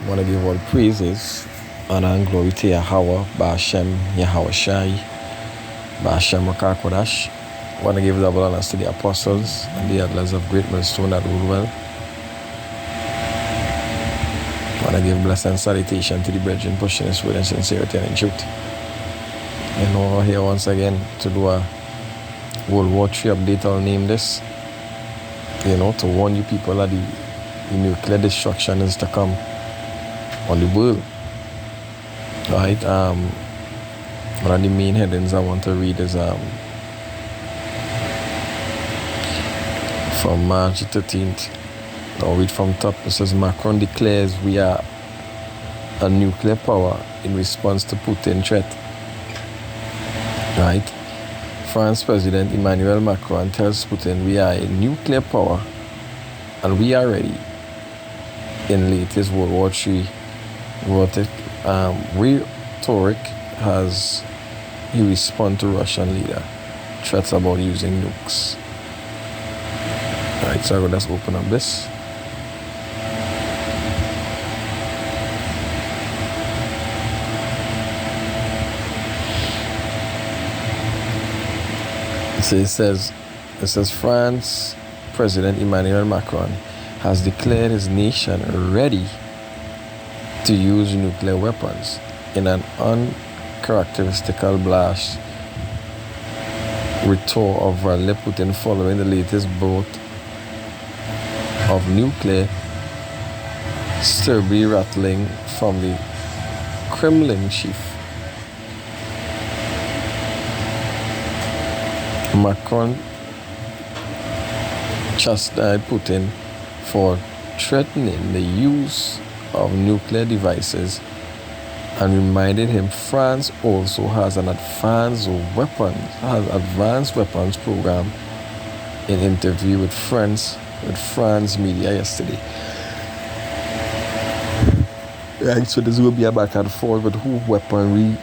I want to give all praises, honor, and glory to Yahweh, Ba'ashem, Yahweh Shai, Ba'ashem Rakakodash. I want to give double honors to the apostles and the elders of Great Millstone that rule well. I want to give blessing and salutation to the brethren pushing this word in sincerity and in truth. And over here once again to do a World War III update. I'll name this, to warn you people that the nuclear destruction is to come on the world. Right? One of the main headings I want to read is from March 13th. I'll read from top. It says, Macron declares we are a nuclear power in response to Putin threat. Right? France President Emmanuel Macron tells Putin we are a nuclear power and we are ready. In latest World War III rhetoric has he responded to Russian leader threats about using nukes. Alright, so let's open up this. So it says France President Emmanuel Macron has declared his nation ready to use nuclear weapons in an uncharacteristical blast retort of Vladimir Putin following the latest bout of nuclear Serbia rattling from the Kremlin chief. Macron chastised Putin for threatening the use of nuclear devices and reminded him France also has an advanced weapons program in interview with France media yesterday. Right, so this will be a back and forth with who weaponry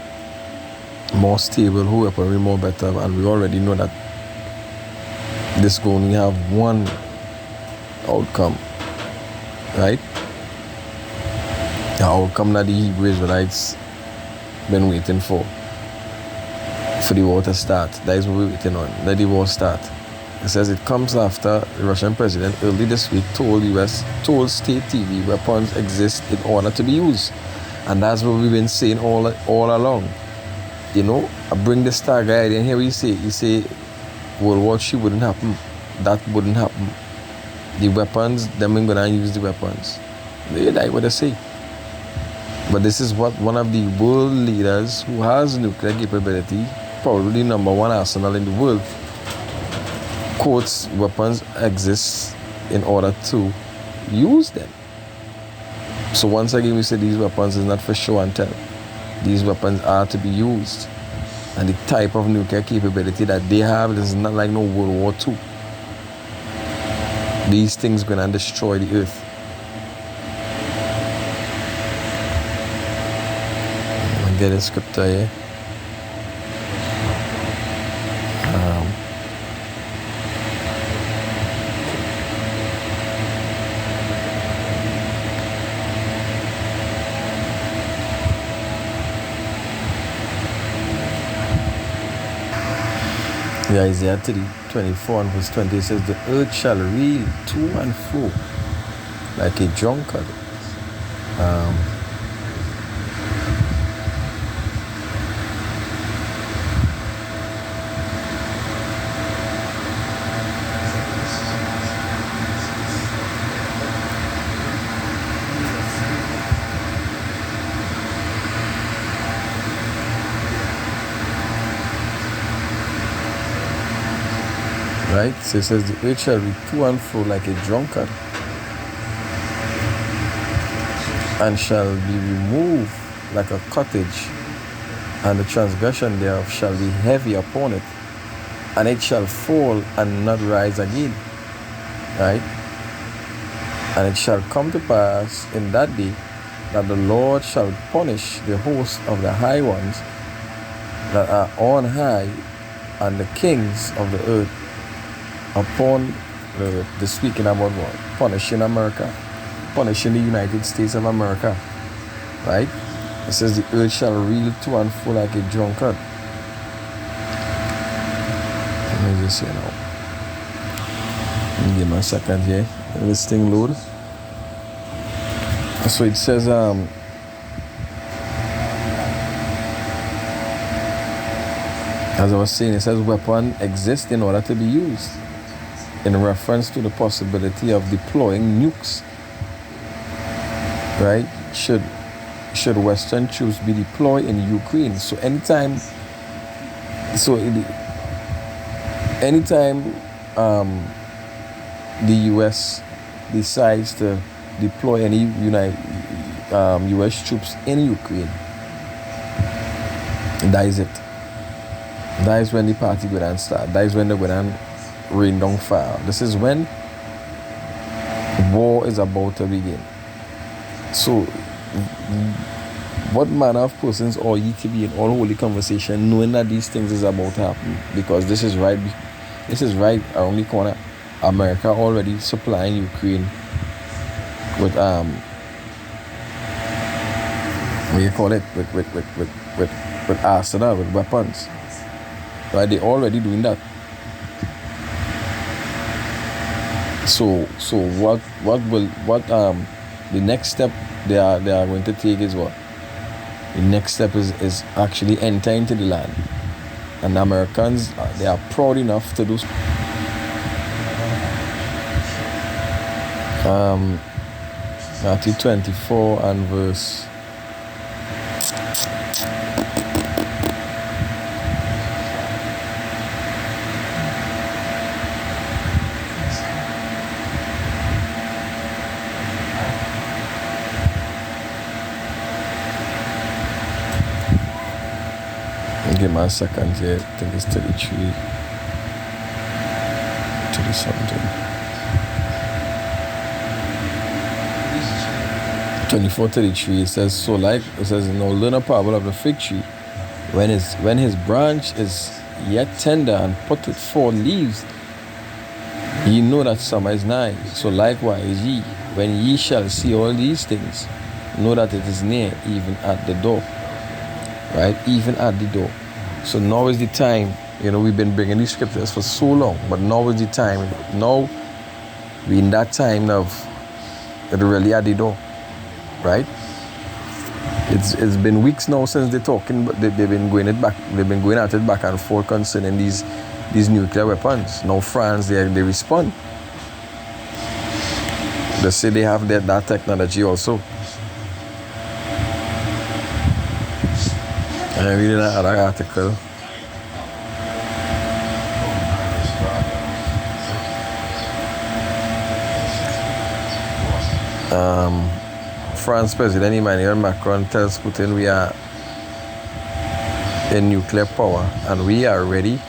more stable, who weaponry more better, and we already know that this going to only have one outcome, right? The outcome that the Hebrew Israelites been waiting for the war to start. That is what we're waiting on. Let the war start. It says it comes after the Russian president early this week told state TV weapons exist in order to be used, and that's what we've been saying all along. I bring the star guy in here. You say World War III wouldn't happen. That wouldn't happen. The weapons, them ain't gonna use the weapons. They like what they say. But this is what one of the world leaders who has nuclear capability, probably number one arsenal in the world, quotes weapons exist in order to use them. So once again we say these weapons is not for show and tell. These weapons are to be used. And the type of nuclear capability that they have is not like no World War II. These things gonna destroy the earth. I'll get a scripture here. Isaiah 24 and verse 20 says, the earth shall reel to and fro like a drunkard. Right? So it says the earth shall be to and fro like a drunkard, and shall be removed like a cottage, and the transgression thereof shall be heavy upon it, and it shall fall and not rise again. Right? And it shall come to pass in that day that the Lord shall punish the host of the high ones that are on high, and the kings of the earth upon the earth. This speaking about what? Punishing America. punishing the United States of America, right? It says the earth shall reel to and fro like a drunkard. Let me just say now. Give me a second here. Let this thing load. So it says as I was saying, it says weapon exists in order to be used, in reference to the possibility of deploying nukes, right? Should Western troops be deployed in Ukraine. So anytime the US decides to deploy any US troops in Ukraine, that is it. That is when the party go down start. That is when they go down rain down fire. This is when war is about to begin. So what manner of persons are ye to be in all holy conversation, knowing that these things is about to happen? Because this is right around the corner. America already supplying Ukraine with what you call it, with arsenal, with weapons. Right, they already doing that. So what the next step they are going to take is what? The next step is actually enter into the land. And the Americans, they are proud enough to do so. Matthew 24 and verse give me a second here. I think it's 33 something. 24:33. It says, now learn a parable of the fig tree. When his branch is yet tender and putteth forth leaves, ye know that summer is nigh. So likewise ye, when ye shall see all these things, know that it is near, even at the door. Right? Even at the door. So now is the time. We've been bringing these scriptures for so long, but now is the time. Now we're in that time of it really at the door. Right? It's been weeks now since they're talking, but they've been going at it back and forth concerning these nuclear weapons. Now France, they respond. They say they have that technology also. I read another article. France President Emmanuel Macron tells Putin we are in nuclear power and we are ready.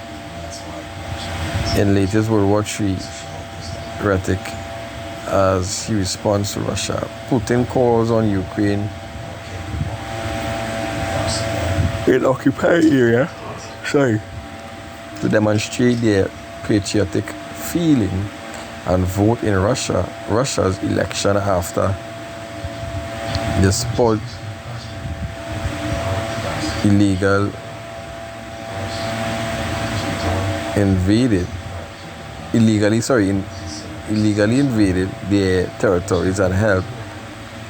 In latest World War III rhetoric as he responds to Russia. Putin calls on Ukraine in occupied area, to demonstrate their patriotic feeling and vote in Russia's election after the sport illegally invaded their territories and held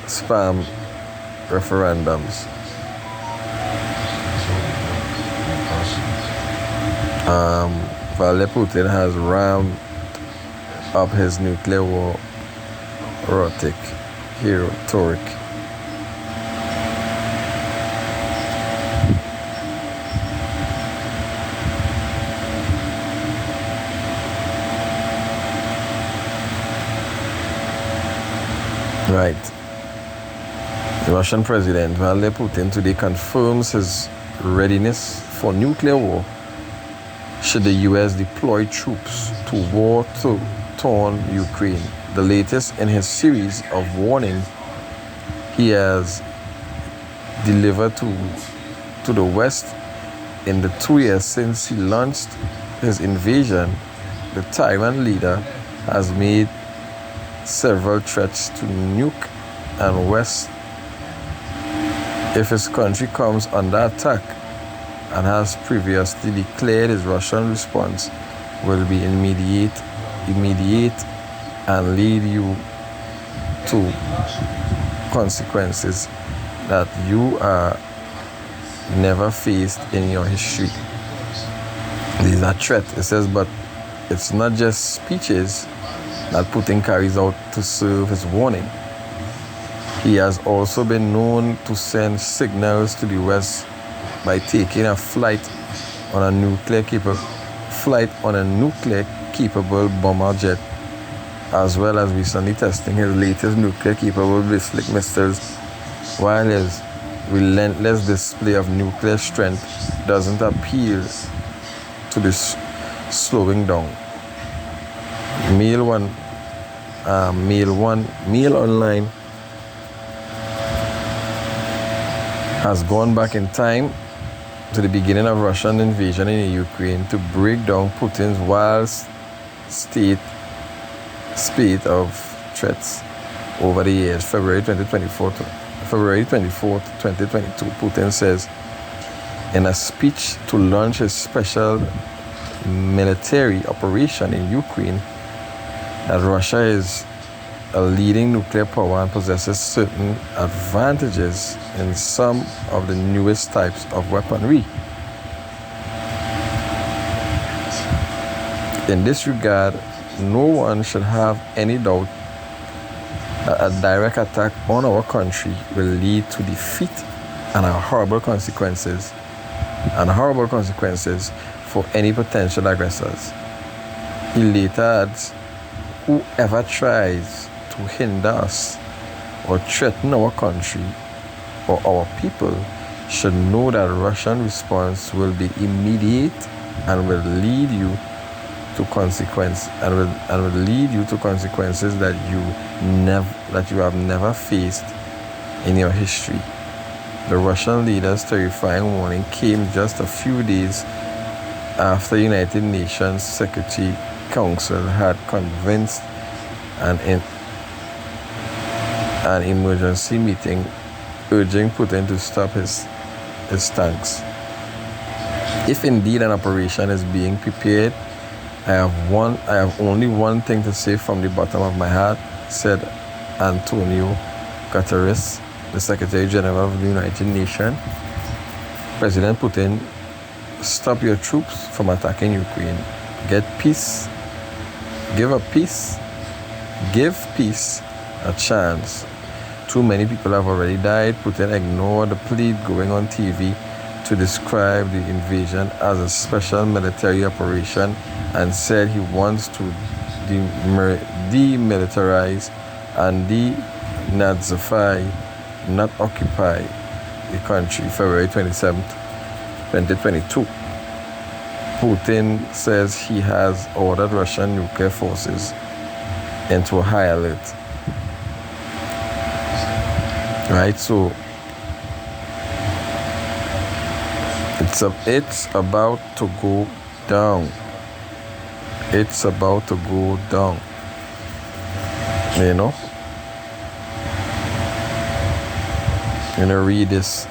spam referendums. Vladimir Putin has ramped up his nuclear war rhetoric. Right. The Russian President Vladimir Putin today confirms his readiness for nuclear war should the US deploy troops to war-torn Ukraine. The latest in his series of warnings he has delivered to the West in the 2 years since he launched his invasion. The tyrant leader has made several threats to nuke and West if his country comes under attack, and has previously declared his Russian response will be immediate and lead you to consequences that you are never faced in your history. These are threats. It says, but it's not just speeches that Putin carries out to serve his warning. He has also been known to send signals to the West by taking a flight on a nuclear capable bomber jet, as well as recently testing his latest nuclear capable ballistic missiles. While his relentless display of nuclear strength doesn't appeal to this slowing down. Mail Online has gone back in time to the beginning of Russian invasion in Ukraine to break down Putin's wild spate of threats over the years. February 24th, 2022, Putin says in a speech to launch his special military operation in Ukraine that Russia is a leading nuclear power and possesses certain advantages in some of the newest types of weaponry. In this regard, no one should have any doubt that a direct attack on our country will lead to defeat and horrible consequences for any potential aggressors. He later adds, whoever tries to hinder us or threaten our country or our people should know that Russian response will be immediate and will lead you to consequences that you have never faced in your history. The Russian leader's terrifying warning came just a few days after the United Nations Security Council had convened an emergency meeting urging Putin to stop his tanks. If indeed an operation is being prepared, I have only one thing to say from the bottom of my heart, said Antonio Guterres, the Secretary General of the United Nations. President Putin, stop your troops from attacking Ukraine. Get peace. Give peace a chance. Too many people have already died. Putin ignored the plea going on TV to describe the invasion as a special military operation and said he wants to demilitarize and denazify, not occupy the country. February 27th, 2022. Putin says he has ordered Russian nuclear forces into a high alert. Right, so it's about to go down. It's about to go down. You know? I'm gonna read this.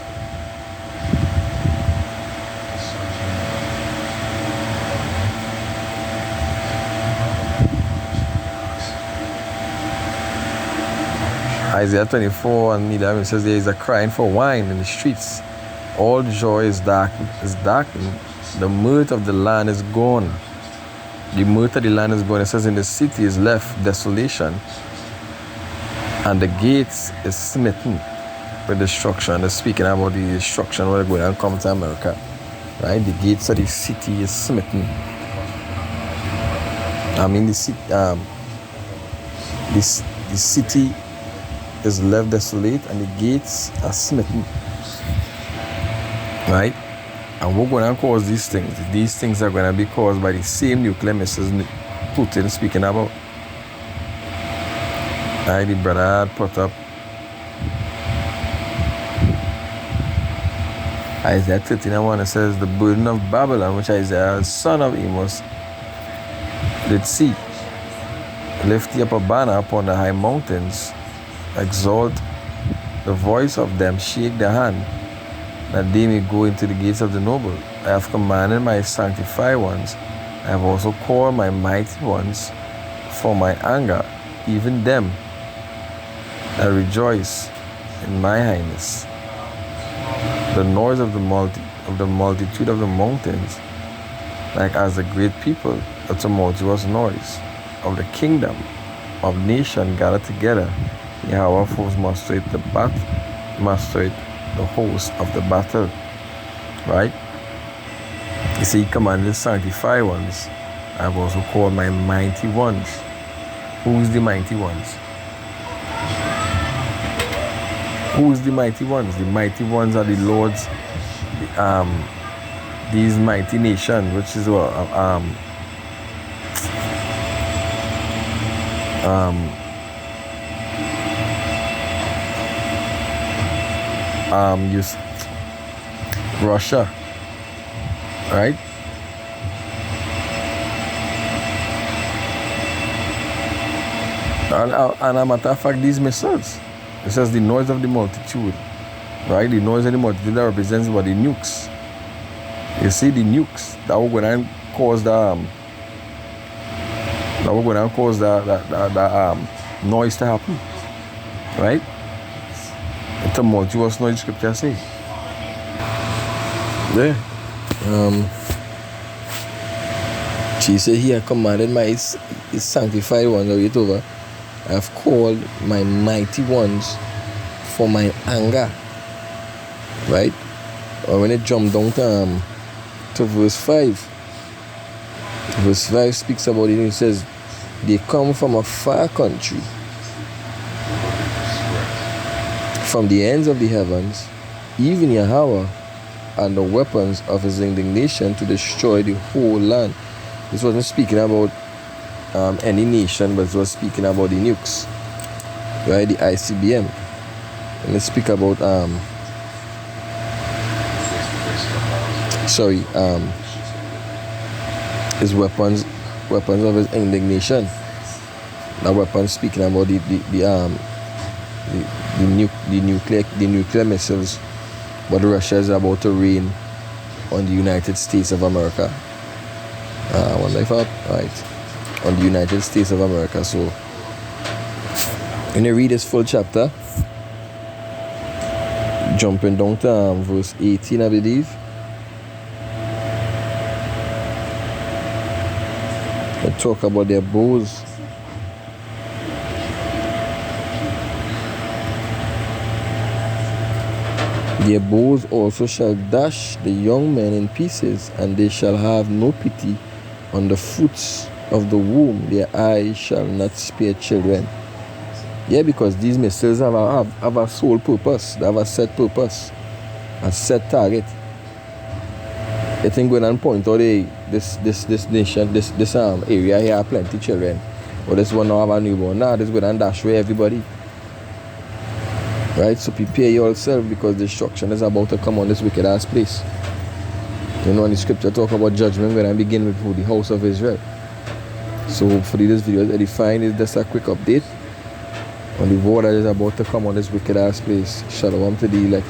Isaiah 24 and 11 says there is a crying for wine in the streets. All joy is darkened. The mirth of the land is gone. The mirth of the land is gone. It says in the city is left desolation, and the gates is smitten with destruction. They're speaking about the destruction where they're going to come to America. Right? The gates of the city is smitten. I mean the city is left desolate and the gates are smitten. Right? And we're going to cause these things. These things are going to be caused by the same nuclear missiles Putin is speaking about. Right? The brother had put up Isaiah 13:1. It says, the burden of Babylon, which Isaiah, son of Amos, did see. Lift ye up a banner upon the high mountains, exalt the voice of them, shake their hand, that they may go into the gates of the noble. I have commanded my sanctified ones, I have also called my mighty ones for my anger, even them that rejoice in my highness. The noise of the multitude of the mountains, like as a great people, a tumultuous noise of the kingdom of nation gathered together. Yahweh of hosts mustereth the host of the battle. Right? You see, he commanded the sanctified ones. I have also called my mighty ones. Who is the mighty ones? Who is the mighty ones? The mighty ones are the Lord's, these mighty nations, which is Russia, right? And a matter of fact, these missiles, it says the noise of the multitude, right? The noise of the multitude that represents what? The nukes. You see the nukes that will go and cause the noise to happen, right? The tumultuous noise, scripture say. Yeah. She said he had commanded his sanctified ones, read it over. I have called my mighty ones for my anger. Right? Or when it jumped down to verse 5. Verse 5 speaks about it. It says, they come from a far country, from the ends of the heavens, even Yahweh, and the weapons of his indignation to destroy the whole land. This wasn't speaking about any nation, but it was speaking about the nukes, right? The ICBM. And let's speak about his weapons of his indignation. The weapons speaking about the nuclear missiles, but Russia is about to rain on the United States of America. I wonder if right, on the United States of America. So when you read this full chapter, jumping down to verse 18, I believe. They talk about their bows. Their bows also shall dash the young men in pieces, and they shall have no pity on the fruits of the womb. Their eyes shall not spare children. Yeah, because these missiles have a sole purpose. They have a set purpose, a set target. They think going and point out this nation, this area here have plenty children, or this one now have a newborn. Nah, this going and dash away everybody. Right? So prepare yourself, because destruction is about to come on this wicked ass place. You know, in the scripture talk about judgment when I begin with the house of Israel. So hopefully this video is edifying. Is just a quick update on the war that is about to come on this wicked ass place. Shalom to the elect.